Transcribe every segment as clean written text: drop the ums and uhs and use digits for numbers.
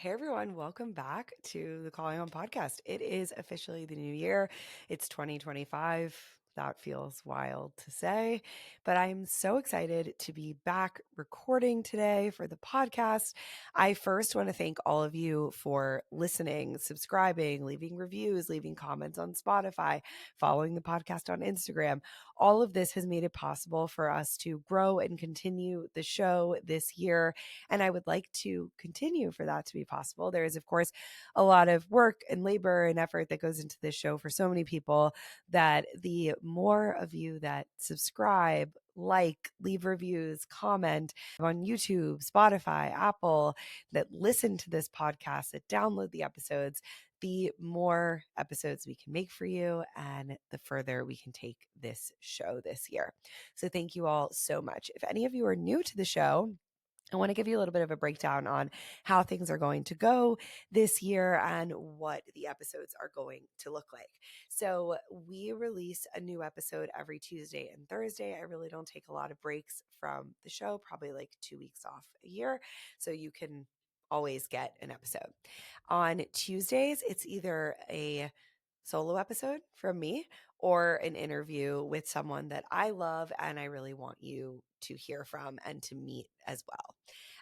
Hey everyone, welcome back to the Calling Home podcast. It is officially the new year. It's 2025. That feels wild to say, but I'm so excited to be back recording today for the podcast. I first want to thank all of you for listening, subscribing, leaving reviews, leaving comments on Spotify, following the podcast on Instagram. All of this has made it possible for us to grow and continue the show this year. And I would like to continue for that to be possible. There is, of course, a lot of work and labor and effort that goes into this show for so many people that the more of you that subscribe, like, leave reviews, comment on YouTube, Spotify, Apple, that listen to this podcast, that download the episodes, the more episodes we can make for you and the further we can take this show this year. So thank you all so much. If any of you are new to the show, I want to give you a little bit of a breakdown on how things are going to go this year and what the episodes are going to look like. So, we release a new episode every Tuesday and Thursday. I really don't take a lot of breaks from the show, probably like 2 weeks off a year. So, you can always get an episode. On Tuesdays, it's either a solo episode from me or an interview with someone that I love and I really want you to hear from and to meet as well.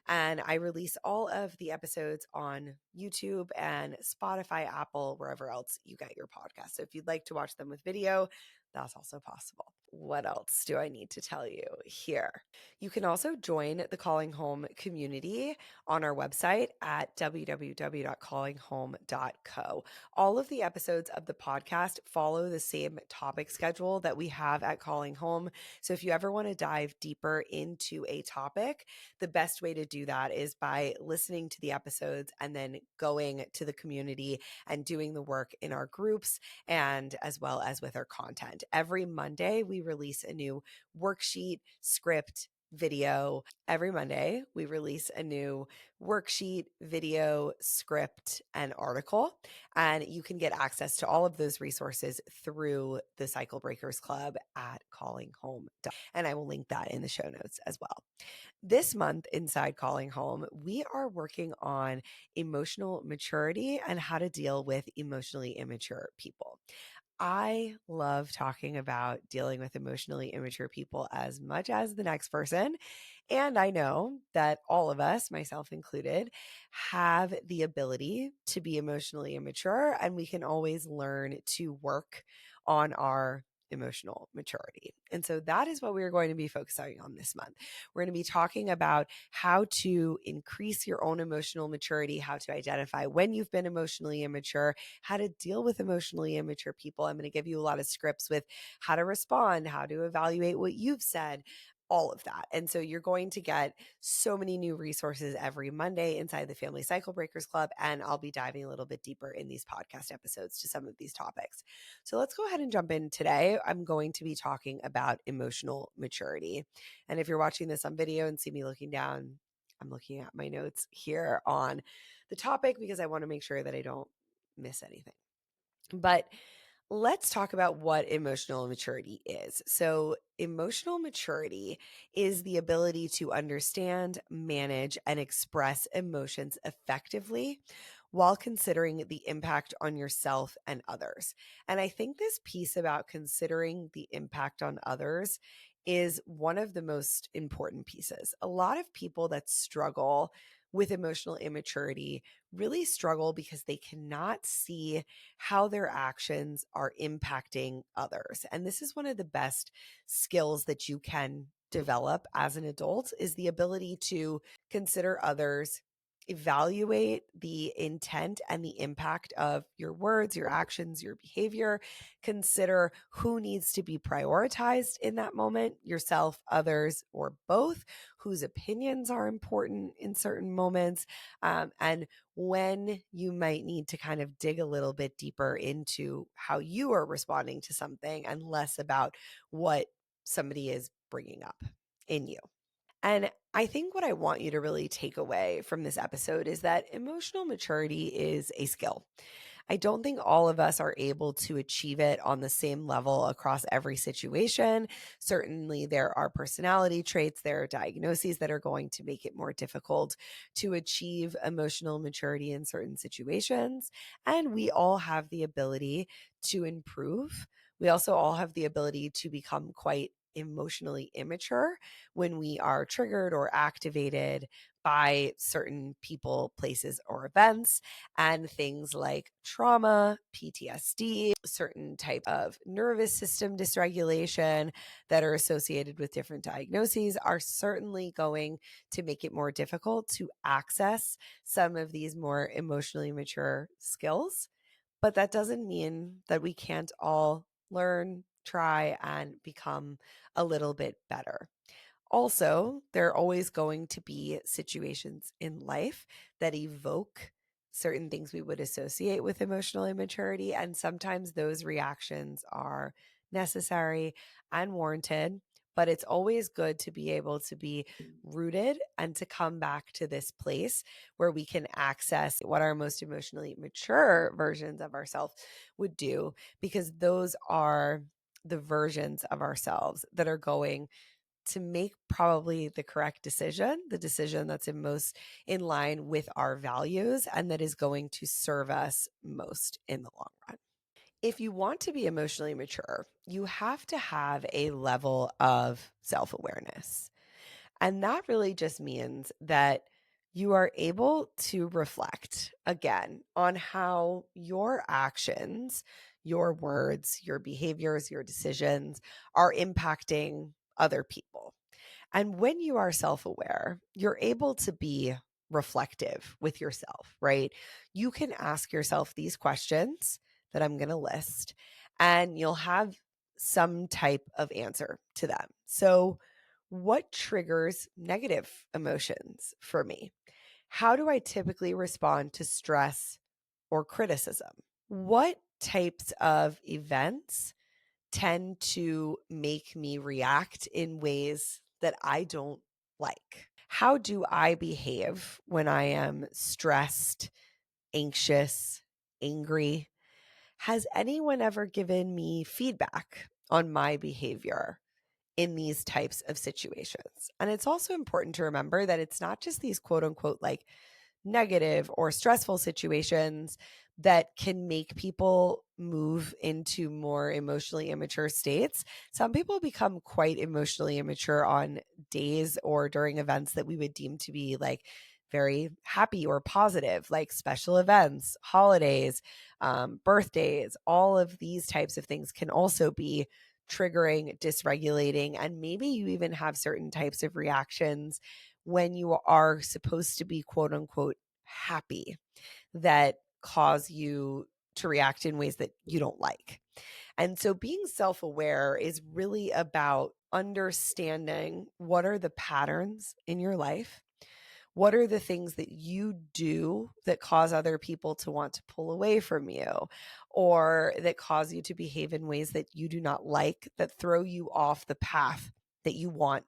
And I release all of the episodes on YouTube and Spotify, Apple, wherever else you get your podcast. So if you'd like to watch them with video, that's also possible. What else do I need to tell you here? You can also join the Calling Home community on our website at www.callinghome.co. All of the episodes of the podcast follow the same topic schedule that we have at Calling Home. So if you ever want to dive deeper into a topic, the best way to do that is by listening to the episodes and then going to the community and doing the work in our groups and as well as with our content. Every Monday, we release a new worksheet, script, video. Every Monday, we release a new worksheet, video, script, and article. And you can get access to all of those resources through the Cycle Breakers Club at Calling Home. And I will link that in the show notes as well. This month inside Calling Home, we are working on emotional maturity and how to deal with emotionally immature people. I love talking about dealing with emotionally immature people as much as the next person. And I know that all of us, myself included, have the ability to be emotionally immature, and we can always learn to work on our emotional maturity. And so that is what we're going to be focusing on this month. We're going to be talking about how to increase your own emotional maturity, how to identify when you've been emotionally immature, how to deal with emotionally immature people. I'm going to give you a lot of scripts with how to respond, how to evaluate what you've said, all of that. And so you're going to get so many new resources every Monday inside the Family Cycle Breakers Club. And I'll be diving a little bit deeper in these podcast episodes to some of these topics. So let's go ahead and jump in today. I'm going to be talking about emotional maturity. And if you're watching this on video and see me looking down, I'm looking at my notes here on the topic because I want to make sure that I don't miss anything. But let's talk about what emotional maturity is. So, emotional maturity is the ability to understand, manage, and express emotions effectively while considering the impact on yourself and others. And I think this piece about considering the impact on others is one of the most important pieces. A lot of people that struggle with emotional immaturity really struggle because they cannot see how their actions are impacting others. And this is one of the best skills that you can develop as an adult is the ability to consider others, evaluate the intent and the impact of your words, your actions, your behavior, consider who needs to be prioritized in that moment, yourself, others, or both, whose opinions are important in certain moments, and when you might need to kind of dig a little bit deeper into how you are responding to something and less about what somebody is bringing up in you. And I think what I want you to really take away from this episode is that emotional maturity is a skill. I don't think all of us are able to achieve it on the same level across every situation. Certainly, there are personality traits, there are diagnoses that are going to make it more difficult to achieve emotional maturity in certain situations. And we all have the ability to improve. We also all have the ability to become quite emotionally immature when we are triggered or activated by certain people, places, or events, and things like trauma, PTSD, certain type of nervous system dysregulation that are associated with different diagnoses are certainly going to make it more difficult to access some of these more emotionally mature skills. But that doesn't mean that we can't all learn, try, and become a little bit better. Also, there are always going to be situations in life that evoke certain things we would associate with emotional immaturity. And sometimes those reactions are necessary and warranted. But it's always good to be able to be rooted and to come back to this place where we can access what our most emotionally mature versions of ourselves would do, because those are the versions of ourselves that are going to make probably the correct decision, the decision that's most in line with our values and that is going to serve us most in the long run. If you want to be emotionally mature, you have to have a level of self awareness. And that really just means that you are able to reflect again on how your actions, your words, your behaviors, your decisions are impacting other people. And when you are self aware, you're able to be reflective with yourself, right? You can ask yourself these questions that I'm going to list, and you'll have some type of answer to them. So, what triggers negative emotions for me? How do I typically respond to stress or criticism? What types of events tend to make me react in ways that I don't like? How do I behave when I am stressed, anxious, angry? Has anyone ever given me feedback on my behavior in these types of situations? And it's also important to remember that it's not just these quote unquote like negative or stressful situations that can make people move into more emotionally immature states. Some people become quite emotionally immature on days or during events that we would deem to be like very happy or positive, like special events, holidays, birthdays. All of these types of things can also be triggering, dysregulating, and maybe you even have certain types of reactions when you are supposed to be quote unquote happy that cause you to react in ways that you don't like. And so being self aware is really about understanding what are the patterns in your life. What are the things that you do that cause other people to want to pull away from you, or that cause you to behave in ways that you do not like, that throw you off the path that you want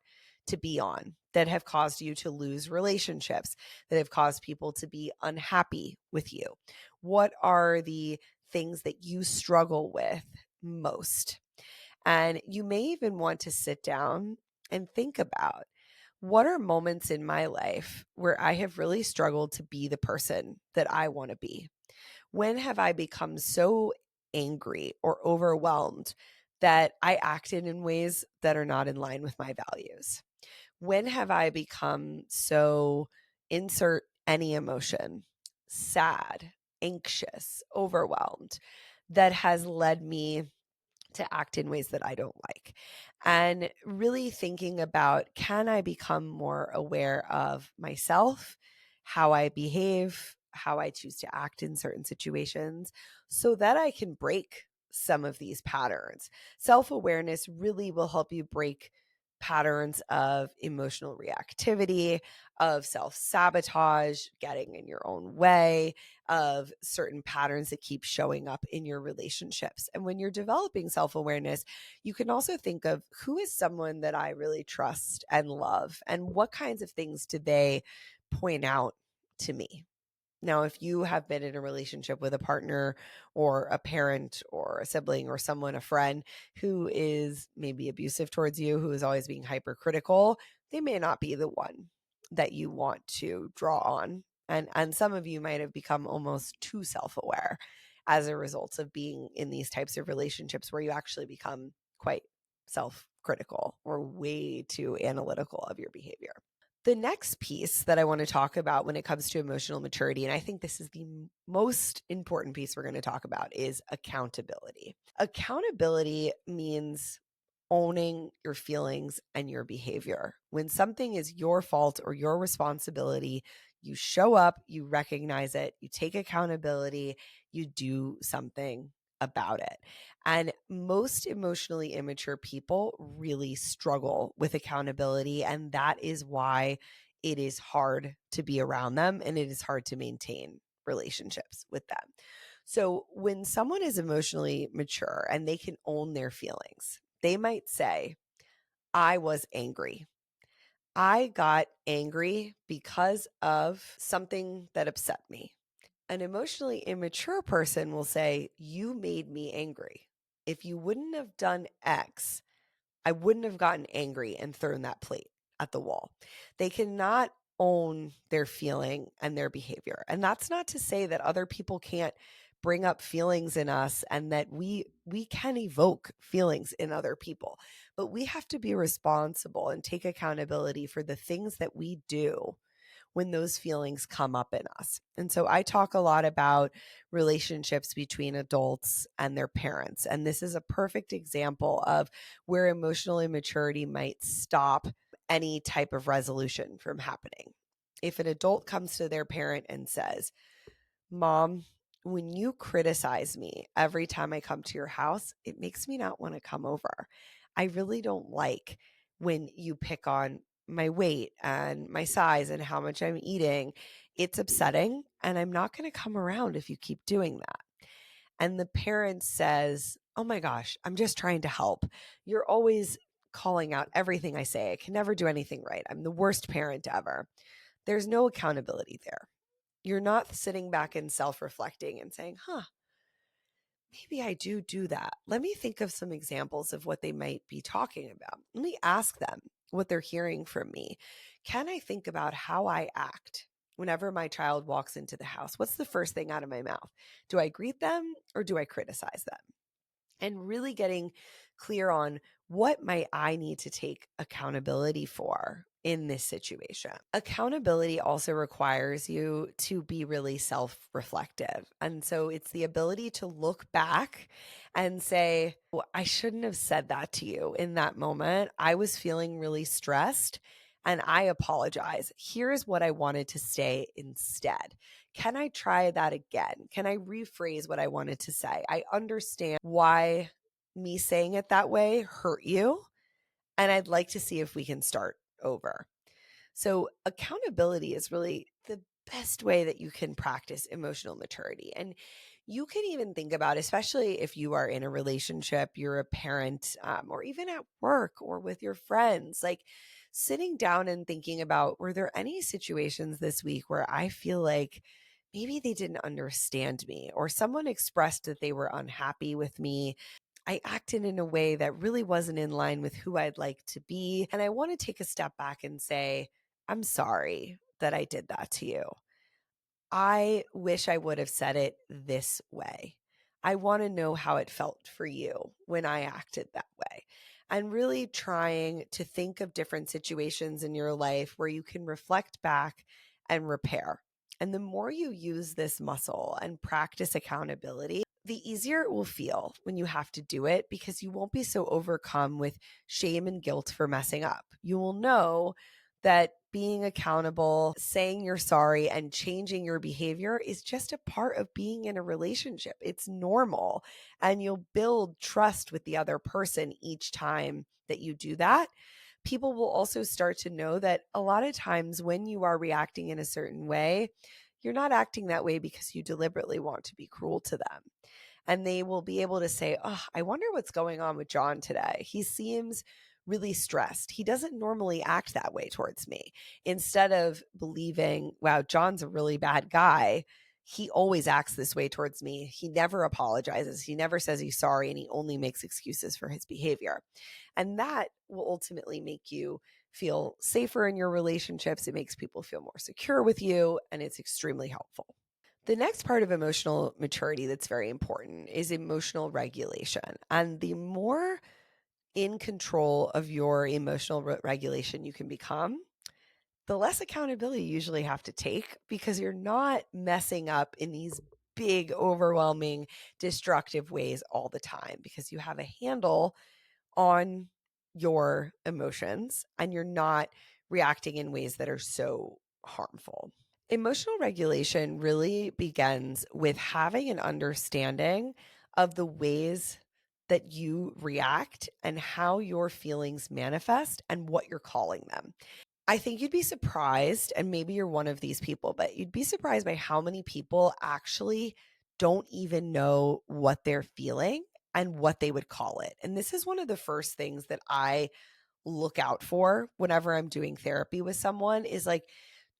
to be on, that have caused you to lose relationships, that have caused people to be unhappy with you? What are the things that you struggle with most? And you may even want to sit down and think about, what are moments in my life where I have really struggled to be the person that I want to be? When have I become so angry or overwhelmed that I acted in ways that are not in line with my values? When have I become so, insert any emotion, sad, anxious, overwhelmed, that has led me to act in ways that I don't like? And really thinking about, can I become more aware of myself, how I behave, how I choose to act in certain situations, so that I can break some of these patterns? Self awareness really will help you break patterns of emotional reactivity, of self sabotage, getting in your own way, of certain patterns that keep showing up in your relationships. And when you're developing self awareness, you can also think of, who is someone that I really trust and love, and what kinds of things do they point out to me? Now, if you have been in a relationship with a partner or a parent or a sibling or someone, a friend who is maybe abusive towards you, who is always being hypercritical, they may not be the one that you want to draw on. And some of you might have become almost too self-aware as a result of being in these types of relationships where you actually become quite self-critical or way too analytical of your behavior. The next piece that I want to talk about when it comes to emotional maturity, and I think this is the most important piece we're going to talk about, is accountability. Accountability means owning your feelings and your behavior. When something is your fault or your responsibility, you show up, you recognize it, you take accountability, you do something about it. And most emotionally immature people really struggle with accountability. And that is why it is hard to be around them and it is hard to maintain relationships with them. So when someone is emotionally mature and they can own their feelings, they might say, I was angry. I got angry because of something that upset me. An emotionally immature person will say, you made me angry. If you wouldn't have done X, I wouldn't have gotten angry and thrown that plate at the wall. They cannot own their feeling and their behavior. And that's not to say that other people can't bring up feelings in us and that we can evoke feelings in other people. But we have to be responsible and take accountability for the things that we do when those feelings come up in us. And so I talk a lot about relationships between adults and their parents. And this is a perfect example of where emotional immaturity might stop any type of resolution from happening. If an adult comes to their parent and says, Mom, when you criticize me every time I come to your house, it makes me not want to come over. I really don't like when you pick on my weight and my size and how much I'm eating. It's upsetting, and I'm not going to come around if you keep doing that. And the parent says, oh my gosh, I'm just trying to help. You're always calling out everything I say. I can never do anything right. I'm the worst parent ever. There's no accountability there. You're not sitting back and self-reflecting and saying, maybe I do that. Let me think of some examples of what they might be talking about. Let me ask them what they're hearing from me. Can I think about how I act whenever my child walks into the house? What's the first thing out of my mouth? Do I greet them or do I criticize them? And really getting clear on what might I need to take accountability for in this situation. Accountability also requires you to be really self-reflective. And so it's the ability to look back and say, well, I shouldn't have said that to you in that moment. I was feeling really stressed and I apologize. Here's what I wanted to say instead. Can I try that again? Can I rephrase what I wanted to say? I understand why me saying it that way hurt you, and I'd like to see if we can start over. So, accountability is really the best way that you can practice emotional maturity. And you can even think about, especially if you are in a relationship, you're a parent, or even at work or with your friends, like sitting down and thinking about, were there any situations this week where I feel like maybe they didn't understand me or someone expressed that they were unhappy with me? I acted in a way that really wasn't in line with who I'd like to be. And I want to take a step back and say, I'm sorry that I did that to you. I wish I would have said it this way. I want to know how it felt for you when I acted that way. And really trying to think of different situations in your life where you can reflect back and repair. And the more you use this muscle and practice accountability, the easier it will feel when you have to do it because you won't be so overcome with shame and guilt for messing up. You will know that being accountable, saying you're sorry, and changing your behavior is just a part of being in a relationship. It's normal. And you'll build trust with the other person each time that you do that. People will also start to know that a lot of times when you are reacting in a certain way, you're not acting that way because you deliberately want to be cruel to them. And they will be able to say, oh, I wonder what's going on with John today. He seems really stressed. He doesn't normally act that way towards me. Instead of believing, wow, John's a really bad guy, he always acts this way towards me. He never apologizes. He never says he's sorry, and he only makes excuses for his behavior. And that will ultimately make you feel safer in your relationships. It makes people feel more secure with you, and it's extremely helpful. The next part of emotional maturity that's very important is emotional regulation. And the more in control of your emotional regulation you can become, the less accountability you usually have to take, because you're not messing up in these big, overwhelming, destructive ways all the time, because you have a handle on your emotions and you're not reacting in ways that are so harmful. Emotional regulation really begins with having an understanding of the ways that you react and how your feelings manifest and what you're calling them. I think you'd be surprised, and maybe you're one of these people, but you'd be surprised by how many people actually don't even know what they're feeling and what they would call it. And this is one of the first things that I look out for whenever I'm doing therapy with someone is like,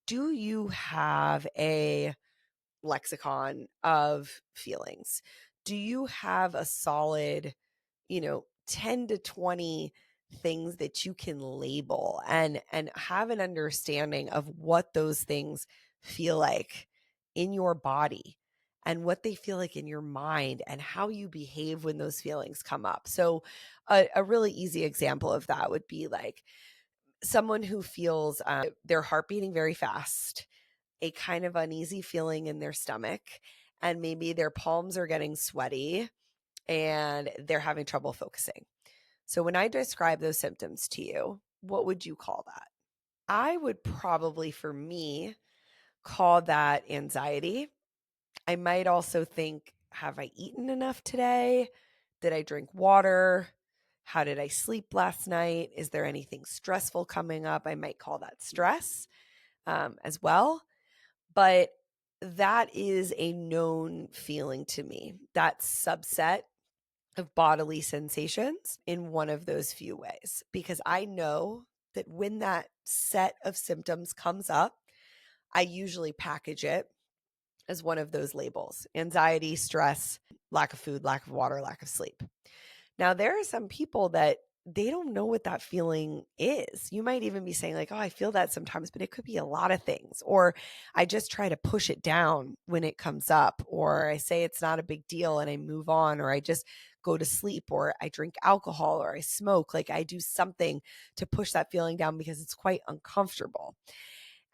do you have a lexicon of feelings? Do you have a solid, 10 to 20 things that you can label and have an understanding of what those things feel like in your body and what they feel like in your mind and how you behave when those feelings come up? So a really easy example of that would be like someone who feels their heart beating very fast, a kind of uneasy feeling in their stomach, and maybe their palms are getting sweaty and they're having trouble focusing. So when I describe those symptoms to you, what would you call that? I would probably, for me, call that anxiety. I might also think, have I eaten enough today? Did I drink water? How did I sleep last night? Is there anything stressful coming up? I might call that stress as well. But that is a known feeling to me, that subset of bodily sensations in one of those few ways, because I know that when that set of symptoms comes up, I usually package it as one of those labels: anxiety, stress, lack of food, lack of water, lack of sleep. Now, there are some people that they don't know what that feeling is. You might even be saying like, oh, I feel that sometimes, but it could be a lot of things. Or I just try to push it down when it comes up, or I say it's not a big deal and I move on, or I just go to sleep, or I drink alcohol, or I smoke. Like I do something to push that feeling down because it's quite uncomfortable.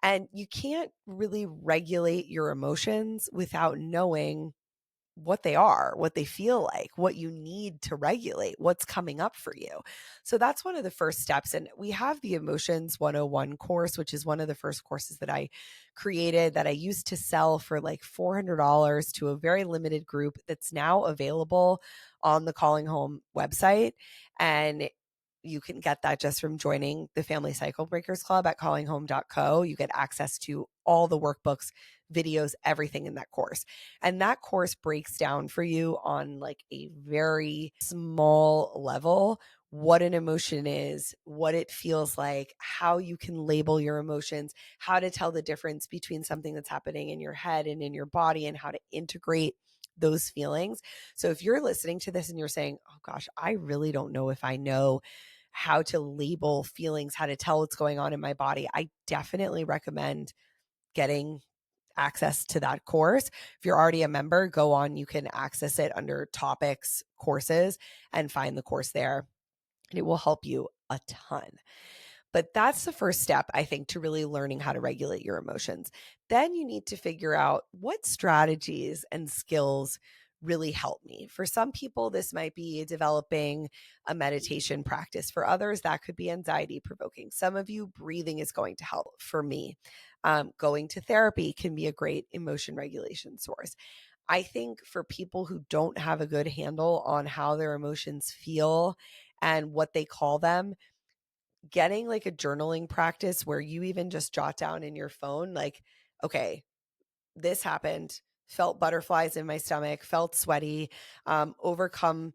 And you can't really regulate your emotions without knowing what they are, what they feel like, what you need to regulate, what's coming up for you. So that's one of the first steps. And we have the Emotions 101 course, which is one of the first courses that I created that I used to sell for like $400 to a very limited group that's now available on the Calling Home website. And you can get that just from joining the Family Cycle Breakers Club at callinghome.co. You get access to all the workbooks, videos, everything in that course. And that course breaks down for you on like a very small level what an emotion is, what it feels like, how you can label your emotions, how to tell the difference between something that's happening in your head and in your body, and how to integrate those feelings. So if you're listening to this and you're saying, oh gosh, I really don't know if I know how to label feelings, how to tell what's going on in my body, I definitely recommend getting access to that course. If you're already a member, go on, you can access it under topics, courses, and find the course there. And it will help you a ton. But that's the first step, I think, to really learning how to regulate your emotions. Then you need to figure out what strategies and skills really help me. For some people, this might be developing a meditation practice. For others, that could be anxiety provoking. Some of you, breathing is going to help. For me, going to therapy can be a great emotion regulation source. I think for people who don't have a good handle on how their emotions feel and what they call them, getting like a journaling practice where you even just jot down in your phone, like, okay, this happened, felt butterflies in my stomach, felt sweaty, overcome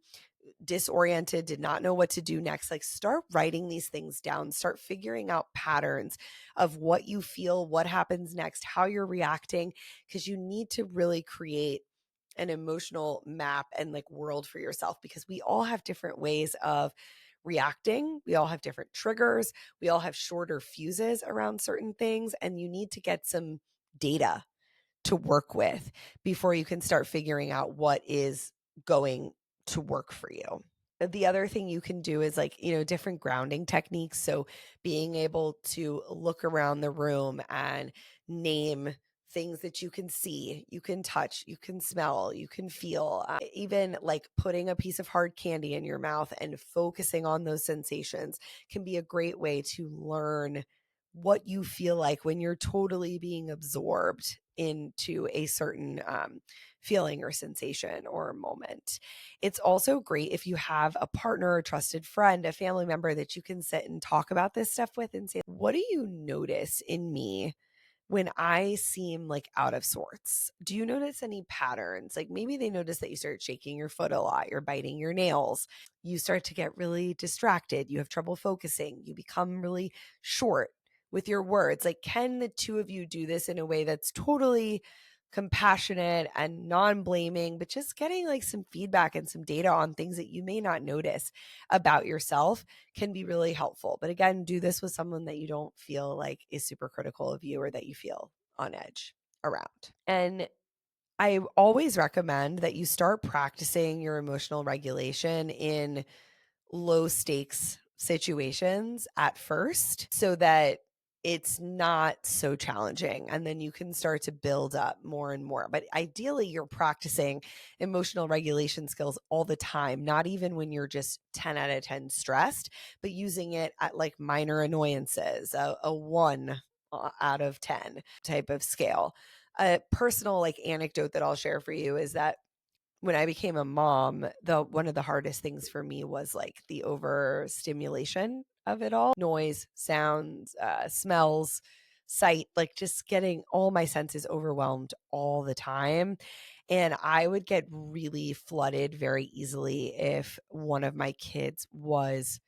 disoriented, did not know what to do next, like start writing these things down, start figuring out patterns of what you feel, what happens next, how you're reacting, because you need to really create an emotional map and like world for yourself, because we all have different ways of reacting. We all have different triggers. We all have shorter fuses around certain things, and you need to get some data to work with before you can start figuring out what is going to work for you. The other thing you can do is like, different grounding techniques. So being able to look around the room and name things that you can see, you can touch, you can smell, you can feel, even like putting a piece of hard candy in your mouth and focusing on those sensations can be a great way to learn what you feel like when you're totally being absorbed into a certain feeling or sensation or moment. It's also great if you have a partner, a trusted friend, a family member that you can sit and talk about this stuff with and say, what do you notice in me when I seem like out of sorts? Do you notice any patterns? Like maybe they notice that you start shaking your foot a lot, you're biting your nails, you start to get really distracted, you have trouble focusing, you become really short with your words. Like, can the two of you do this in a way that's totally compassionate and non-blaming, but just getting like some feedback and some data on things that you may not notice about yourself can be really helpful. But again, do this with someone that you don't feel like is super critical of you or that you feel on edge around. And I always recommend that you start practicing your emotional regulation in low stakes situations at first so that it's not so challenging, and then you can start to build up more and more. But ideally you're practicing emotional regulation skills all the time, not even when you're just 10 out of 10 stressed, but using it at like minor annoyances, a 1 out of 10 type of scale. A personal like anecdote that I'll share for you is that when I became a mom, one of the hardest things for me was like the overstimulation of it all. Noise, sounds, smells, sight, like just getting all my senses overwhelmed all the time. And I would get really flooded very easily if one of my kids was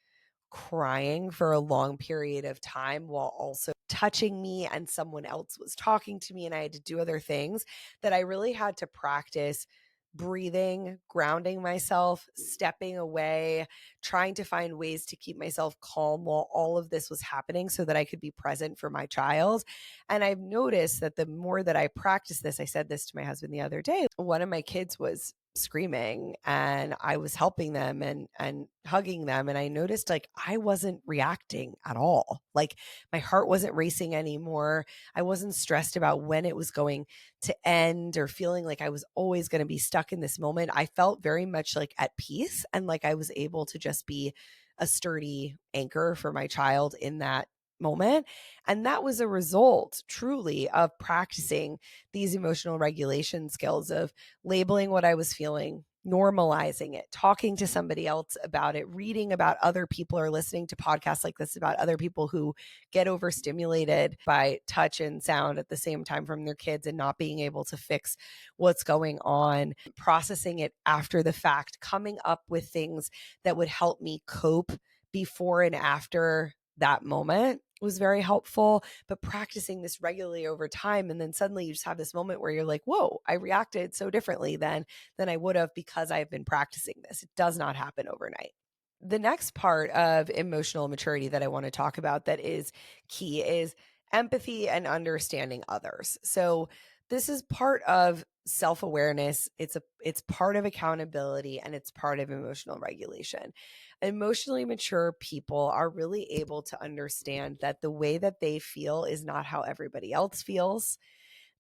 crying for a long period of time while also touching me, and someone else was talking to me and I had to do other things, that I really had to practice breathing, grounding myself, stepping away, trying to find ways to keep myself calm while all of this was happening so that I could be present for my child. And I've noticed that the more that I practice this, I said this to my husband the other day, one of my kids was screaming and I was helping them and hugging them, and I noticed like I wasn't reacting at all. Like my heart wasn't racing anymore. I wasn't stressed about when it was going to end or feeling like I was always going to be stuck in this moment. I felt very much like at peace and like I was able to just be a sturdy anchor for my child in that moment. And that was a result truly of practicing these emotional regulation skills of labeling what I was feeling, normalizing it, talking to somebody else about it, reading about other people or listening to podcasts like this about other people who get overstimulated by touch and sound at the same time from their kids and not being able to fix what's going on, processing it after the fact, coming up with things that would help me cope before and after that moment was very helpful. But practicing this regularly over time, and then suddenly you just have this moment where you're like, whoa, I reacted so differently than I would have because I've been practicing this. It does not happen overnight. The next part of emotional maturity that I want to talk about that is key is empathy and understanding others. So this is part of self-awareness. It's part of accountability, and it's part of emotional regulation. Emotionally mature people are really able to understand that the way that they feel is not how everybody else feels.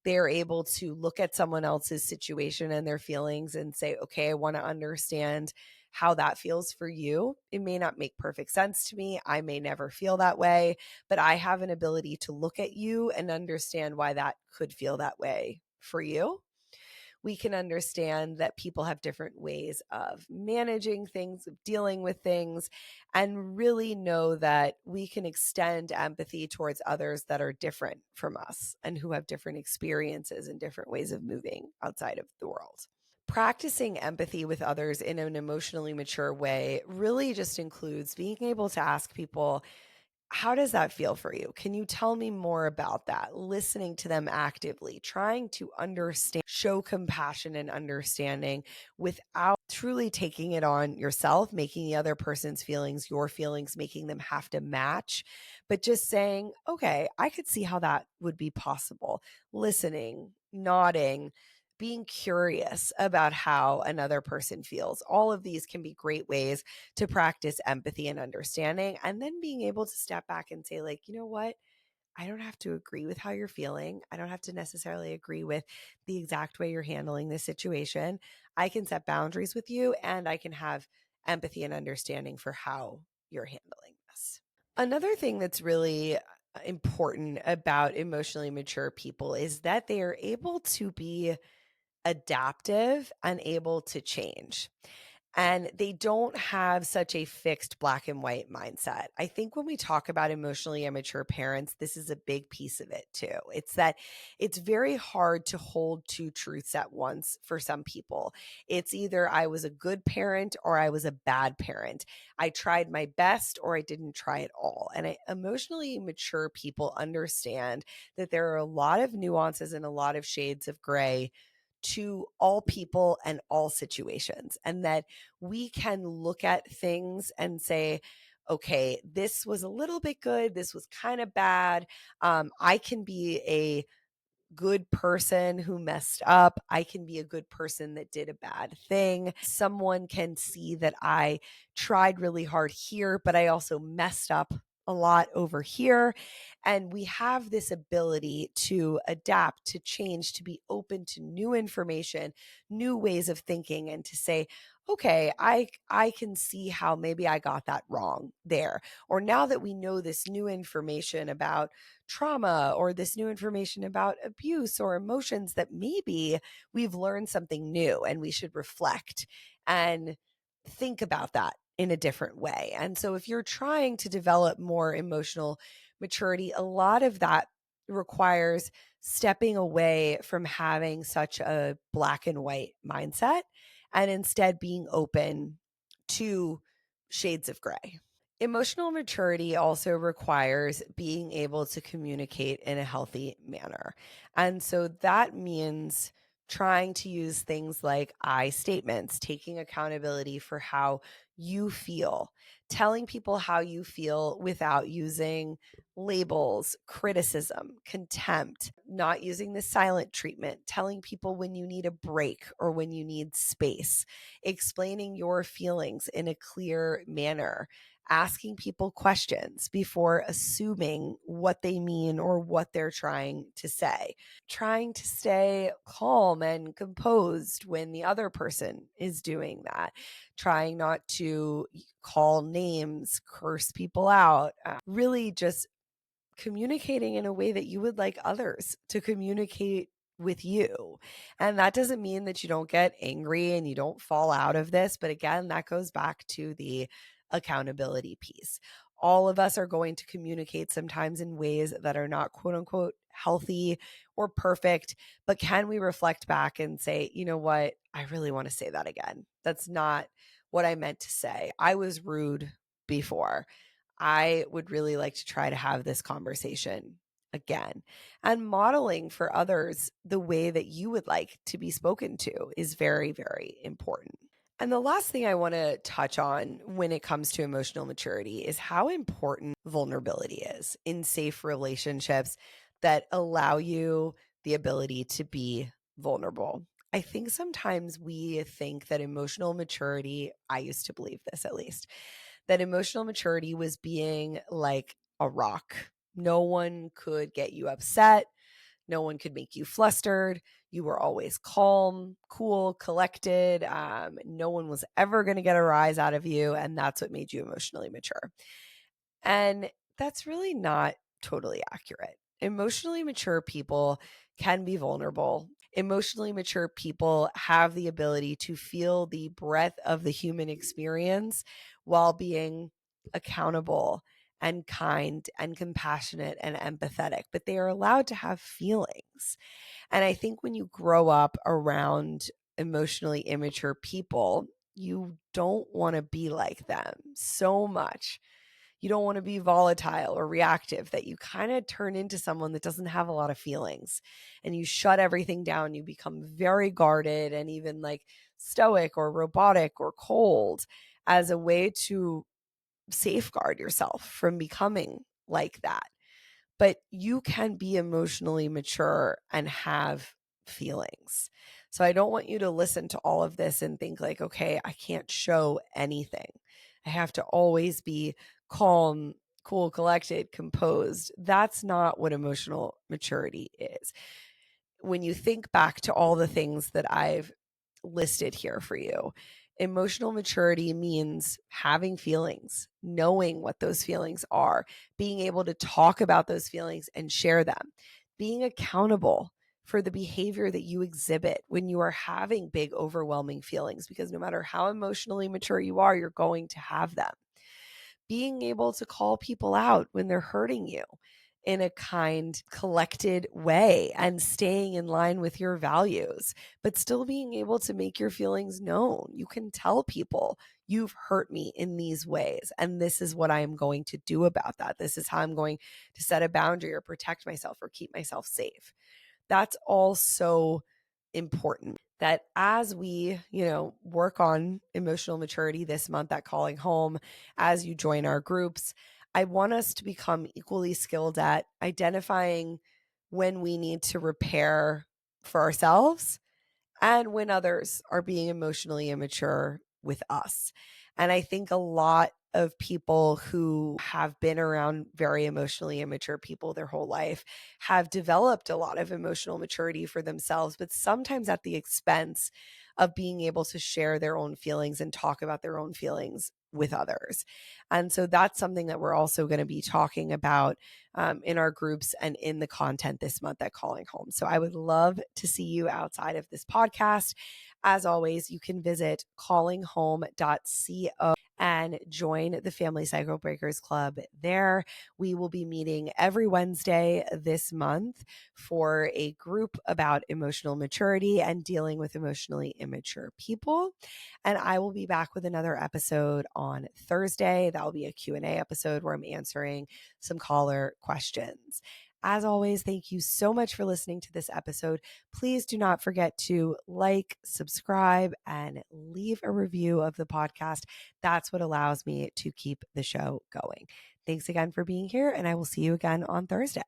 They're able to look at someone else's situation and their feelings and say, okay, I want to understand how that feels for you. It may not make perfect sense to me. I may never feel that way, but I have an ability to look at you and understand why that could feel that way for you. We can understand that people have different ways of managing things, of dealing with things, and really know that we can extend empathy towards others that are different from us and who have different experiences and different ways of moving outside of the world. Practicing empathy with others in an emotionally mature way really just includes being able to ask people, how does that feel for you? Can you tell me more about that? Listening to them actively, trying to understand, show compassion and understanding without truly taking it on yourself, making the other person's feelings your feelings, making them have to match, but just saying, okay, I could see how that would be possible. Listening, nodding, being curious about how another person feels. All of these can be great ways to practice empathy and understanding, and then being able to step back and say, like, you know what? I don't have to agree with how you're feeling. I don't have to necessarily agree with the exact way you're handling this situation. I can set boundaries with you, and I can have empathy and understanding for how you're handling this. Another thing that's really important about emotionally mature people is that they are able to be adaptive and able to change. And they don't have such a fixed black and white mindset. I think when we talk about emotionally immature parents, this is a big piece of it too. It's that it's very hard to hold two truths at once for some people. It's either I was a good parent or I was a bad parent. I tried my best or I didn't try at all. And emotionally mature people understand that there are a lot of nuances and a lot of shades of gray to all people and all situations, and that we can look at things and say, okay, this was a little bit good, this was kind of bad. I can be a good person who messed up. I can be a good person that did a bad thing. Someone can see that I tried really hard here, but I also messed up a lot over here. And we have this ability to adapt, to change, to be open to new information, new ways of thinking, and to say, okay, I can see how maybe I got that wrong there. Or now that we know this new information about trauma or this new information about abuse or emotions, that maybe we've learned something new and we should reflect and think about that in a different way. And so if you're trying to develop more emotional maturity, a lot of that requires stepping away from having such a black and white mindset and instead being open to shades of gray. Emotional maturity also requires being able to communicate in a healthy manner. And so that means trying to use things like I statements, taking accountability for how you feel, telling people how you feel without using labels, criticism, contempt, not using the silent treatment, telling people when you need a break or when you need space, explaining your feelings in a clear manner, asking people questions before assuming what they mean or what they're trying to say, trying to stay calm and composed when the other person is doing that, trying not to call names, curse people out, really just communicating in a way that you would like others to communicate with you. And that doesn't mean that you don't get angry and you don't fall out of this. But again, that goes back to the accountability piece. All of us are going to communicate sometimes in ways that are not quote unquote healthy or perfect. But can we reflect back and say, you know what? I really want to say that again. That's not what I meant to say. I was rude before. I would really like to try to have this conversation again. And modeling for others the way that you would like to be spoken to is very, very important. And the last thing I want to touch on when it comes to emotional maturity is how important vulnerability is in safe relationships that allow you the ability to be vulnerable. I think sometimes we think that emotional maturity, I used to believe this at least, that emotional maturity was being like a rock. No one could get you upset. No one could make you flustered. You were always calm, cool, collected. No one was ever going to get a rise out of you. And that's what made you emotionally mature. And that's really not totally accurate. Emotionally mature people can be vulnerable. Emotionally mature people have the ability to feel the breadth of the human experience while being accountable and kind and compassionate and empathetic, but they are allowed to have feelings. And I think when you grow up around emotionally immature people, you don't want to be like them so much. You don't want to be volatile or reactive, that you kind of turn into someone that doesn't have a lot of feelings and you shut everything down. You become very guarded and even like stoic or robotic or cold as a way to safeguard yourself from becoming like that. But you can be emotionally mature and have feelings. So I don't want you to listen to all of this and think like, okay, I can't show anything. I have to always be calm, cool, collected, composed. That's not what emotional maturity is. When you think back to all the things that I've listed here for you, emotional maturity means having feelings, knowing what those feelings are, being able to talk about those feelings and share them, being accountable for the behavior that you exhibit when you are having big, overwhelming feelings, because no matter how emotionally mature you are, you're going to have them. Being able to call people out when they're hurting you in a kind, collected way and staying in line with your values, but still being able to make your feelings known. You can tell people, you've hurt me in these ways, and this is what I am going to do about that. This is how I'm going to set a boundary or protect myself or keep myself safe. That's all so important, that as we, work on emotional maturity this month at Calling Home, as you join our groups, I want us to become equally skilled at identifying when we need to repair for ourselves and when others are being emotionally immature with us. And I think a lot of people who have been around very emotionally immature people their whole life have developed a lot of emotional maturity for themselves, but sometimes at the expense of being able to share their own feelings and talk about their own feelings with others. And so that's something that we're also going to be talking about in our groups and in the content this month at Calling Home. So I would love to see you outside of this podcast. As always, you can visit callinghome.co and join the Family Cycle Breakers Club there. We will be meeting every Wednesday this month for a group about emotional maturity and dealing with emotionally immature people. And I will be back with another episode on Thursday. That will be a Q&A episode where I'm answering some caller questions. As always, thank you so much for listening to this episode. Please do not forget to like, subscribe, and leave a review of the podcast. That's what allows me to keep the show going. Thanks again for being here, and I will see you again on Thursday.